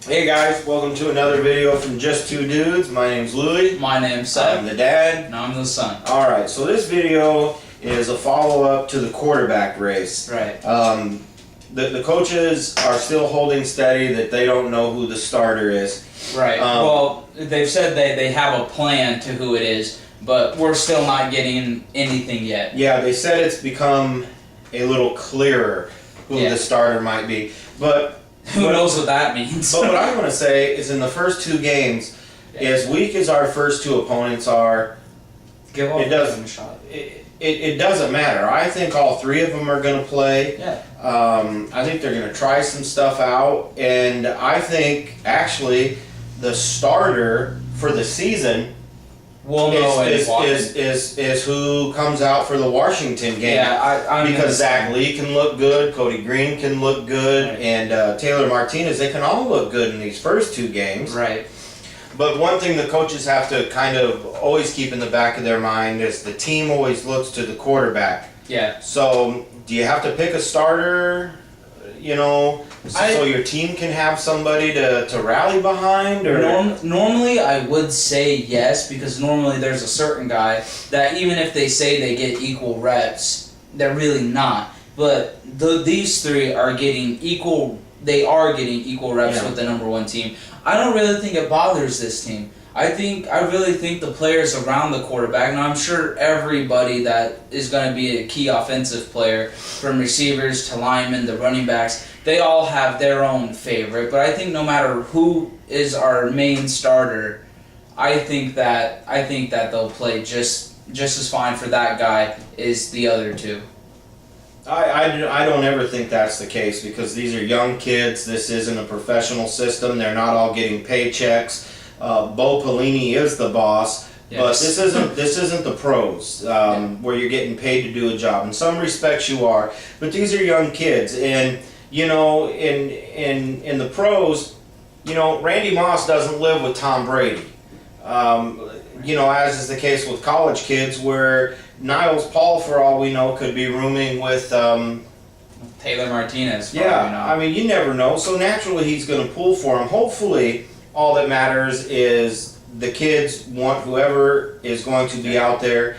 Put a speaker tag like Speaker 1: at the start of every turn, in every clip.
Speaker 1: Hey guys, welcome to another video from Just Two Dudes. My name's Louie.
Speaker 2: My name's Seth.
Speaker 1: I'm the dad.
Speaker 2: And I'm the son.
Speaker 1: Alright, so this video is a follow-up to the quarterback race.
Speaker 2: Right.
Speaker 1: The coaches are still holding steady that they don't know who the starter is.
Speaker 2: Right. Well, they've said they have a plan to who it is, but we're still not getting anything yet.
Speaker 1: Yeah, they said it's become a little clearer who the starter might be. But
Speaker 2: who knows what that means?
Speaker 1: But what I'm going to say is in the first two games, as weak as our first two opponents are, it doesn't matter. I think all three of them are going to play.
Speaker 2: Yeah.
Speaker 1: I think they're going to try some stuff out, and I think actually the starter for the season is who comes out for the Washington game.
Speaker 2: Yeah,
Speaker 1: because Zach Lee can look good, Cody Green can look good, right, and Taylor Martinez, they can all look good in these first two games.
Speaker 2: Right.
Speaker 1: But one thing the coaches have to kind of always keep in the back of their mind is the team always looks to the quarterback.
Speaker 2: Yeah.
Speaker 1: So do you have to pick a starter, so your team can have somebody to rally behind? Or
Speaker 2: normally I would say yes, because normally there's a certain guy that even if they say they get equal reps, they're really not. But these three are getting equal. They are getting equal reps with the number one team. I don't really think it bothers this team. I really think the players around the quarterback, and I'm sure everybody that is going to be a key offensive player, from receivers to linemen, the running backs, they all have their own favorite. But I think no matter who is our main starter, I think that they'll play just as fine for that guy as the other two.
Speaker 1: I don't ever think that's the case, because these are young kids. This isn't a professional system. They're not all getting paychecks. Bo Pelini is the boss, but this isn't the pros where you're getting paid to do a job. In some respects you are, but these are young kids, and in the pros, Randy Moss doesn't live with Tom Brady. As is the case with college kids, where Niles Paul, for all we know, could be rooming with
Speaker 2: Taylor Martinez.
Speaker 1: I mean, you never know. So naturally, he's going to pull for him. Hopefully, all that matters is the kids want whoever is going to be out there,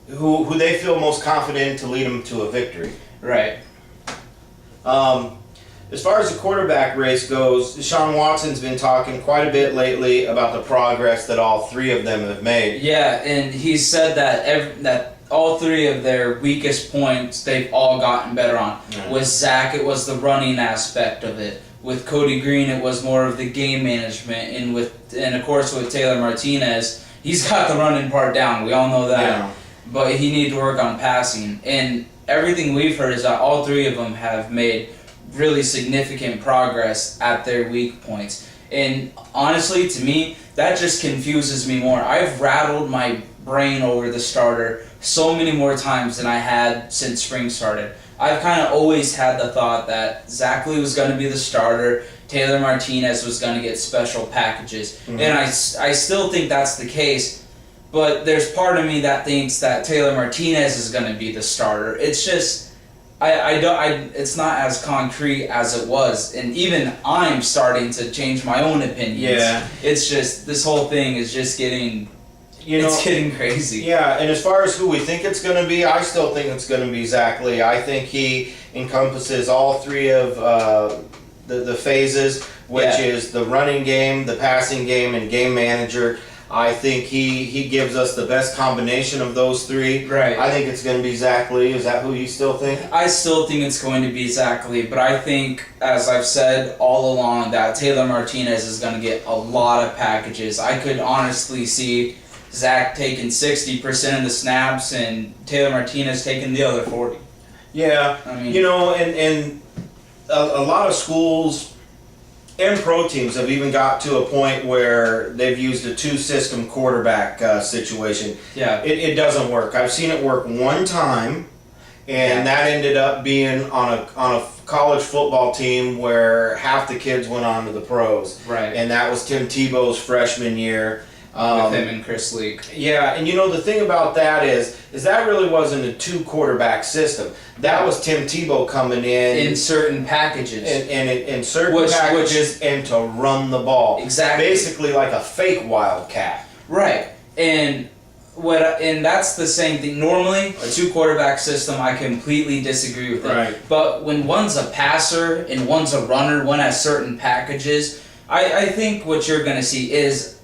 Speaker 1: who they feel most confident to lead them to a victory.
Speaker 2: Right.
Speaker 1: As far as the quarterback race goes, Deshaun Watson's been talking quite a bit lately about the progress that all three of them have made.
Speaker 2: Yeah, and he said that all three of their weakest points they've all gotten better on.
Speaker 1: Right.
Speaker 2: With Zach, it was the running aspect of it. With Cody Green, it was more of the game management, and of course with Taylor Martinez, he's got the running part down. We all know that. Yeah. But he needs to work on passing. And everything we've heard is that all three of them have made really significant progress at their weak points. And honestly, to me, that just confuses me more. I've rattled my brain over the starter so many more times than I had since spring started. I've kind of always had the thought that Zach Lee was going to be the starter, Taylor Martinez was going to get special packages. Mm-hmm. And I still think that's the case, but there's part of me that thinks that Taylor Martinez is going to be the starter. It's just it's not as concrete as it was, and even I'm starting to change my own opinions.
Speaker 1: Yeah.
Speaker 2: It's just, this whole thing is just getting getting crazy.
Speaker 1: Yeah, and as far as who we think it's going to be, I still think it's going to be Zach Lee. I think he encompasses all three of the phases, which is the running game, the passing game, and game manager. I think he gives us the best combination of those three.
Speaker 2: Right.
Speaker 1: I think it's going to be Zach Lee. Is that who you still think?
Speaker 2: I still think it's going to be Zach Lee, but I think, as I've said all along, that Taylor Martinez is going to get a lot of packages. I could honestly see Zach taking 60% of the snaps and Taylor Martinez taking the other 40%.
Speaker 1: Yeah. I mean, and a lot of schools and pro teams have even got to a point where they've used a two-system quarterback situation.
Speaker 2: Yeah.
Speaker 1: It doesn't work. I've seen it work one time, and that ended up being on a college football team where half the kids went on to the pros.
Speaker 2: Right.
Speaker 1: And that was Tim Tebow's freshman year.
Speaker 2: with him and Chris Leak.
Speaker 1: Yeah, and the thing about that is that really wasn't a 2-quarterback system. That was Tim Tebow coming in
Speaker 2: certain packages,
Speaker 1: and in certain packages, and to run the ball.
Speaker 2: Exactly,
Speaker 1: basically like a fake Wildcat.
Speaker 2: Right, and that's the same thing. Normally, a 2-quarterback system, I completely disagree with it.
Speaker 1: Right.
Speaker 2: But when one's a passer and one's a runner, one has certain packages. I think what you're going to see is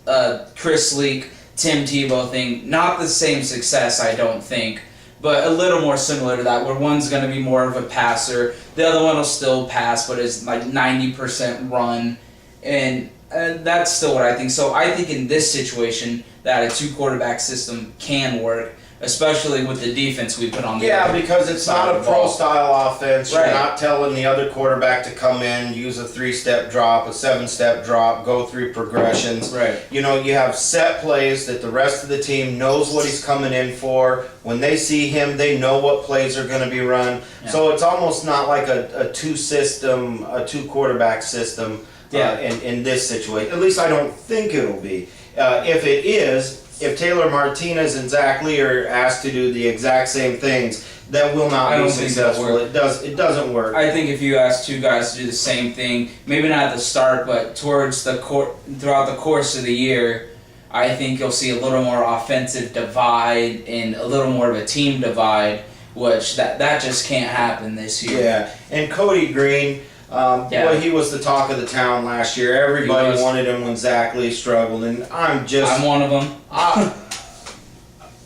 Speaker 2: Chris Leak, Tim Tebow thing. Not the same success, I don't think, but a little more similar to that, where one's going to be more of a passer, the other one will still pass, but is like 90% run, and that's still what I think. So I think in this situation that a 2-quarterback system can work, especially with the defense we put on.
Speaker 1: Yeah, because it's not a pro-style offense.
Speaker 2: Right.
Speaker 1: You're not telling the other quarterback to come in, use a 3-step drop, a 7-step drop, go through progressions.
Speaker 2: Right.
Speaker 1: You have set plays that the rest of the team knows what he's coming in for. When they see him, they know what plays are going to be run. Yeah. So it's almost not like a 2-quarterback system.
Speaker 2: Yeah.
Speaker 1: In this situation, at least I don't think it'll be. If it is, if Taylor Martinez and Zach Lee are asked to do the exact same things, that will not be successful. It doesn't work.
Speaker 2: I think if you ask 2 guys to do the same thing, maybe not at the start, but throughout the course of the year, I think you'll see a little more offensive divide and a little more of a team divide, which that just can't happen this year.
Speaker 1: Yeah, and Cody Green. Boy, he was the talk of the town last year. Everybody wanted him when Zach Lee struggled, and I'm
Speaker 2: one of them.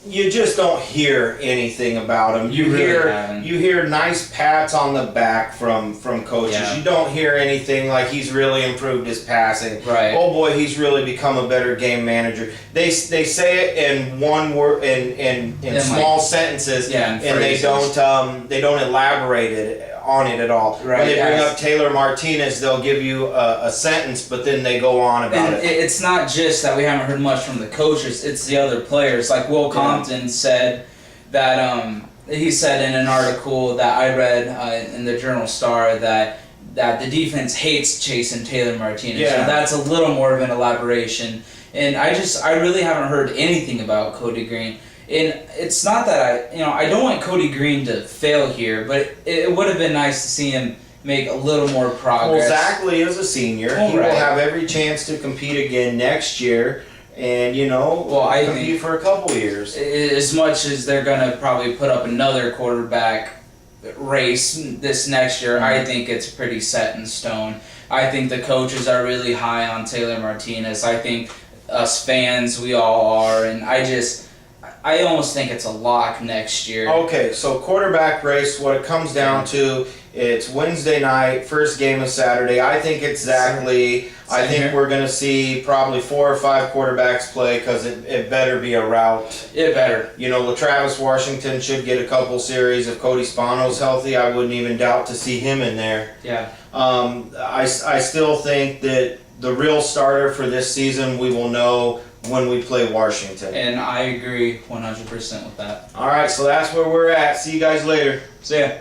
Speaker 1: You just don't hear anything about him. You hear nice pats on the back from coaches. Yeah. You don't hear anything like he's really improved his passing.
Speaker 2: Right.
Speaker 1: Oh boy, he's really become a better game manager. They say it in one word, in small sentences, and they don't elaborate on it at all.
Speaker 2: Right.
Speaker 1: When they bring up Taylor Martinez, they'll give you a sentence, but then they go on about it.
Speaker 2: It's not just that we haven't heard much from the coaches, it's the other players. Like Will Compton said that he said in an article that I read in the Journal-Star that the defense hates chasing Taylor Martinez.
Speaker 1: Yeah.
Speaker 2: So that's a little more of an elaboration. And I really haven't heard anything about Cody Green. And it's not that I don't want Cody Green to fail here, but it would have been nice to see him make a little more progress.
Speaker 1: Well, Zach Lee is a senior. He will have every chance to compete again next year, and compete for a couple years.
Speaker 2: As much as they're going to probably put up another quarterback race this next year, I think it's pretty set in stone. I think the coaches are really high on Taylor Martinez. I think us fans, we all are, and I almost think it's a lock next year.
Speaker 1: Okay, so quarterback race, what it comes down to, it's Wednesday night, first game is Saturday. I think it's Zach Lee. I think we're going to see probably 4 or 5 quarterbacks play because it better be a rout.
Speaker 2: It better.
Speaker 1: LaTravis Washington should get a couple series. If Cody Spano's healthy, I wouldn't even doubt to see him in there.
Speaker 2: Yeah.
Speaker 1: I still think that the real starter for this season we will know when we play Washington.
Speaker 2: And I agree 100% with that.
Speaker 1: All right, so that's where we're at. See you guys later.
Speaker 2: See ya.